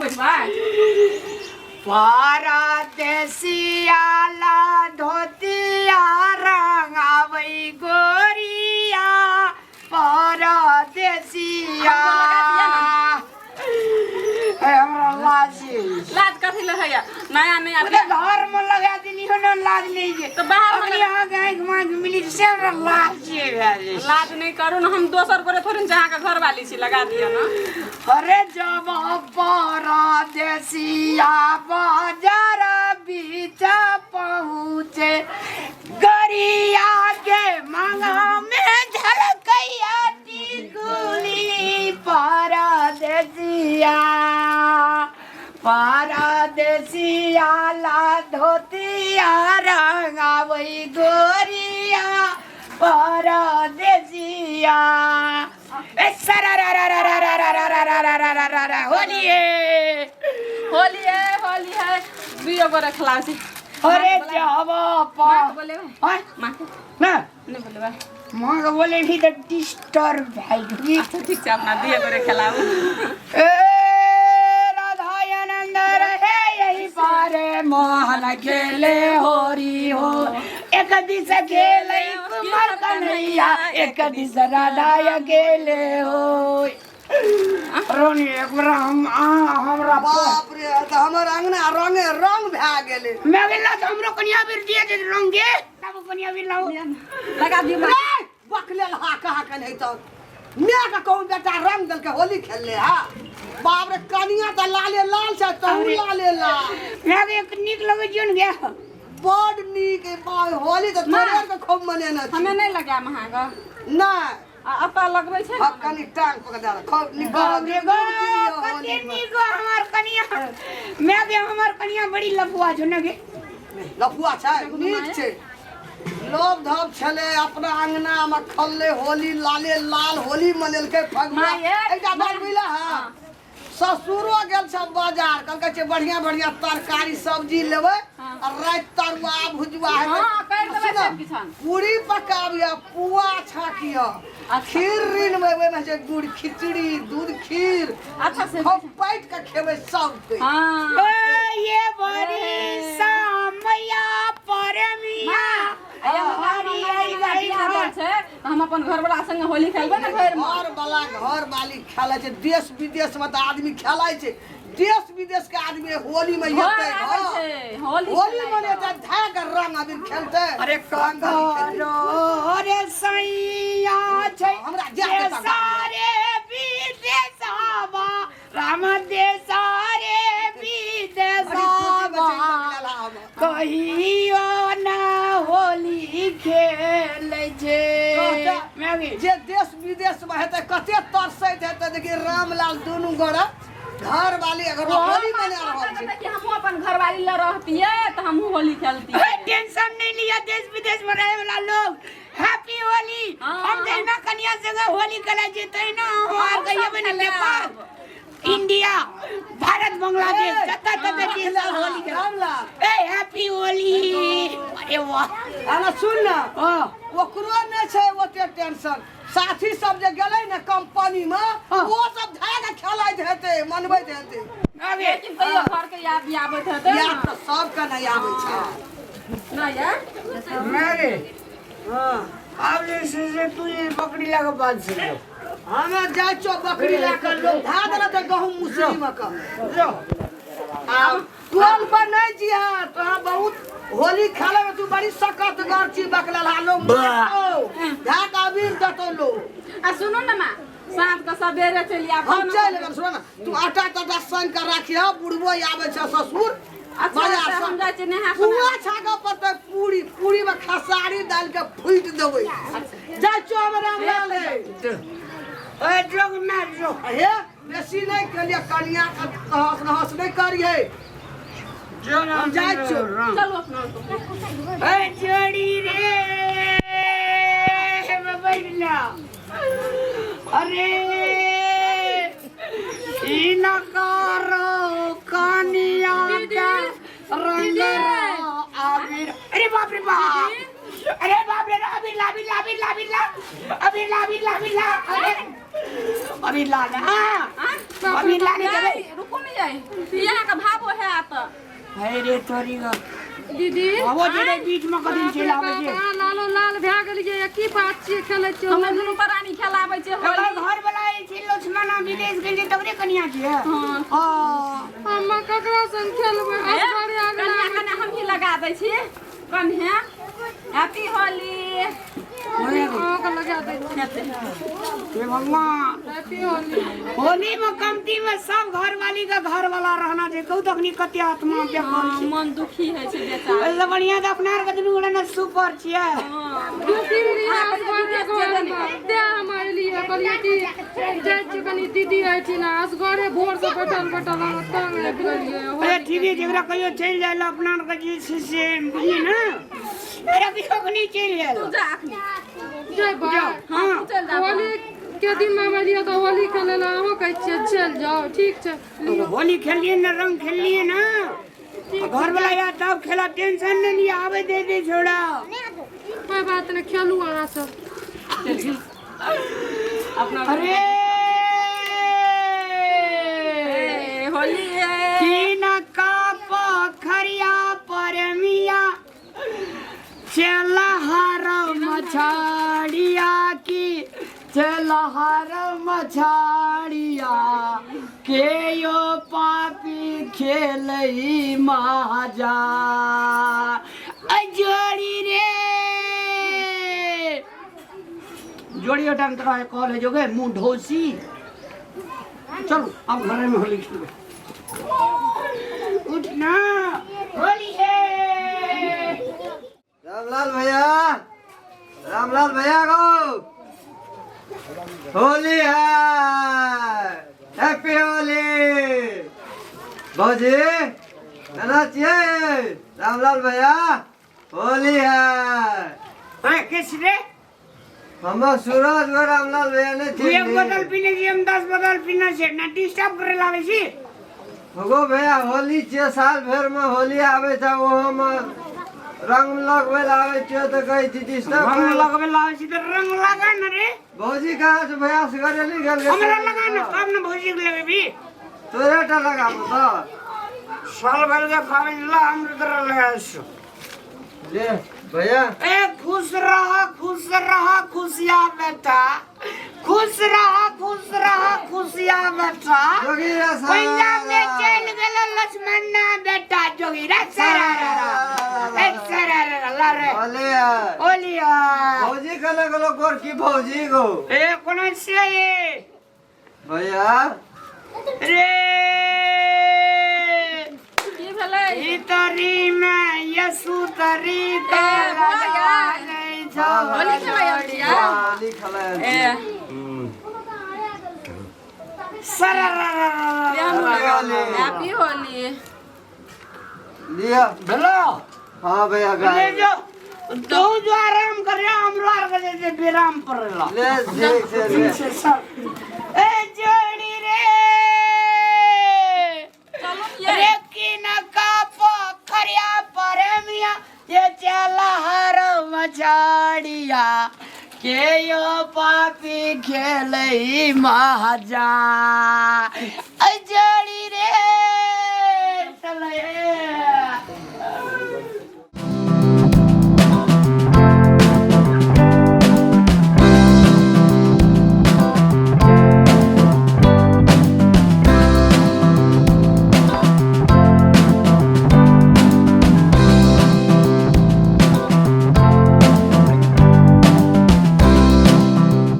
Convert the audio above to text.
बैठवा परदेसिया ला धोतिया रंगावई गोरिया परदेसिया हमरा लाज कथी ले है नया नया घर में लगा दिनी हो ना लाज नहीं जे तो बाहर में यहाँ गए घुमा मिली से हमरा लाज जे लाज नहीं करू ना हम दोसर करे थोड़ी जहाँ का घर वाली छी लगा दिया ना अरे जब परदेसिया बाजार बीच पहुँचे गरिया के मांगा में झलकैया टिकुली परदेसिया परदेसिया ला धोतिया रंगावई गोरिया परदेसिया होली है बियो को रखला छी अरे जब बोले मां ना नहीं बोले भाई मां को बोले भी तो डिस्टर्ब भाई अच्छा ठीक है अपना दिए को रखलाऊ ए राधा आनंद रहे यही पारे मोहन खेले होरी हो एक दिस खेले कुमार कन्हैया एक दिस राधा अकेले हो रोनी हमरा बाप रे त हमर अंगना रंगे रंग भा गेले मैं गेला तो हमरो कनिया बिर दिए जे रंगे तब कनिया बिर लाओ लगा दियो बकले हा कहा के नहीं तो मैं का कहूं बेटा रंग दल के होली खेल ले हा बाप रे कनिया त लाले लाल छ तो लाले लाल मैं एक निक लगे जोन गया बड़ नीक होली तो तोरे के खूब मने न हमें नहीं लगा महागा ना अपा लगबै छै अब कनी टांग पकड़ दे खूब निकाल रे गो कते निक हमर कनिया मैं के हमर कनिया बड़ी लफुआ जो न गे लफुआ छै नीक छै लोभ धप छले अपना अंगना में खल्ले होली लाले लाल होली मनेल के फगुआ एकटा बात बुझला हां ससुरो गेल सब बाजार कहलकै छै बढ़िया बढ़िया तरकारी सब्जी लेबै और रात तरुआ भुजवा है हां कर देबै सब किसान पूरी पकाबिया पुआ छाकिया खीर रीन में जे गुड़ खिचड़ी दूध खीर अच्छा से खूब पैट के खेबै सब पे हां ये बड़ी समया परमिया हरी आई छै हम अपन घर वाला संग होली खेलबै ना घर में घर वाला घर वाली खेलै छै देश विदेश में त आदमी खेलै छै देश विदेश के आदमी होली में हेतै होली मने त धाग रंग अबीर खेलतै अरे कंगरो रे सैया छै हमरा जे सारे विदेशवा राम देसारे विदेशवा कहियो ना होली खेलै छै जे देश विदेश में हेतै कते तरसैत हेतै देखि रामलाल दुनू गोरा घर वाली अगर होली मना रहल छै कि हम अपन घर वाली ल रहतिए त हम होली खेलती टेंशन नहीं लिया देश विदेश में रहे वाला लोग हैप्पी होली हम देना कन्या संग होली खेला जेतै ना और कहियो बने नेपाल इंडिया भारत बांग्लादेश जत तत देश होली खेला ए हैप्पी होली अरे वाह आना सुन ना ओ ओकरो नै छै ओते टेंशन साथी सब जे गेलै ना कंपनी में वो सब धाग खेलाइत हेतै मनबैत हेतै लेकिन कहियो घर के याद आबैत हेतै याद त सब के नै आबै छै ना यार मेरे हां अब जैसे तू ये बकरी लगा बात से हमें जाय छो बकरी ला कर लोग धा देला त गहूम मुसरी में का जो टोल पर नहीं जिया तो बहुत होली खेले में तू बड़ी सकत गर्ची बकला लो धा का अबीर दतो लो आ सुनो ना मां साथ का सवेरे चलिया हम चल लेबन सुन ना तू आटा टाटा सन कर राखिया बुढ़बो आवे छ ससुर बाजार से हम जाय छ नहा पुआ छागा पर त पूरी में खसारी डाल के फूट देबै जाय छो हमरा लाल है ए जोग ना जो हे बेसी नहीं कलिया कनिया का हंस नहीं करिए जो ना हम जाय छो चलो अपना ए जोड़ी रे बबैला अरे इना करो कनिया का रंग आबिर अरे बाप रे बाप अरे बाप रे अभी ला अभी ला अभी लाने के रुको नहीं जाए यहाँ का भाव है आता है रे तोरी का दीदी वो जे बीच में कदिन चलि आबै छै लालो लाल भए गेलियै की बात छियै खेलै छियै हम दुनू प्राणी खेलाबै छै होली घर वाला छै लक्ष्मणा विदेश गेल छै तकरे कनिया छै हम ककरा संग खेलबै असगरे कन्या कन्या हम ही लगा दै छी कन्या हैप्पी होली अहाँके लगा दै हे भगवान हैप्पी होली होली में कमती में सब घर वाली का घर वाला रहना चाहिए कहू तखनी कते आत्मा बेकार छै मन दुखी है छै बेटा पहिले बढ़िया त अपना के दुनू गोटे सुपर छियै दुखी रियाज करने को दे हम एलियै कहलियै कि जाइ छी कनी दीदी आइथिन असगरे भोर से बैठल हम तंग आबि गेलियै अरे ठीक है जेकरा कहियो चलि जाय ला अपना के जे छै से बुझी ना अरे भी अखनी चलि जाय तू जा अखनी जय बा हां चल जा होली के दिन में एलियै तो होली खेलै ला अहाँ कहै छियै चल जाओ ठीक छै होली खेलिए ना रंग खेलिए ना घर वाला या तब खेला टेंशन नहीं लिया आवे दे छोड़ा कोई बात नहीं खेलू अहाँ सब अपना अरे होली है तीन का पोखरिया पर मिया चला हर मछाड़िया की चला हर मछाड़िया के यो पापी खेलई महाजा जोड़ी रे जोड़ी टाइम तरह कॉल है जोगे मुंह ढोसी चलो अब घर में होली खेलो उठना होली है रामलाल भैया को होली है हैप्पी होली भौजी नाना चाहिए रामलाल भैया होली है किस रे हम सूरज और रामलाल भैया ने तू एक बोतल पीने की हम 10 बोतल पीना से ना डिस्टर्ब करे लागे छी होगो भैया होली 6 साल भर में होली आवे था वो हम रंग लगवे लावे छ तो कही थी डिस्टर्ब रंग लगवे लावे छी तो रंग लगा न रे भौजी कहाँ से भैया से करे नहीं गल हमरा लगा न कब न भौजी के लगे भी तोरे टा लगा तो साल भर के खावे ला हम तरह लगा सो ले भैया ए खुश रहा खुशिया बेटा खुश रहा खुशिया बेटा जोगीरा पंजाब में चल गेल लक्ष्मण बेटा जोगीरा सरारा रे ओलिया भौजी कने गलो गोर की भौजी को ए कोन से ये भैया रे की भेलै ई तरी में यसु तरी का लगा नहीं छो होली खेलै होली खेलै ए सरारा हैप्पी होली लिया भेलो हाँ भैया ले गाय जो तो जो आराम कर रहा हम लोग के जे विराम पड़ला ले ठीक से ले ए जोड़ी रे चलो रे किन का पोखरिया पर मिया ये चला हर मछाड़िया के यो पापी खेलई महाजा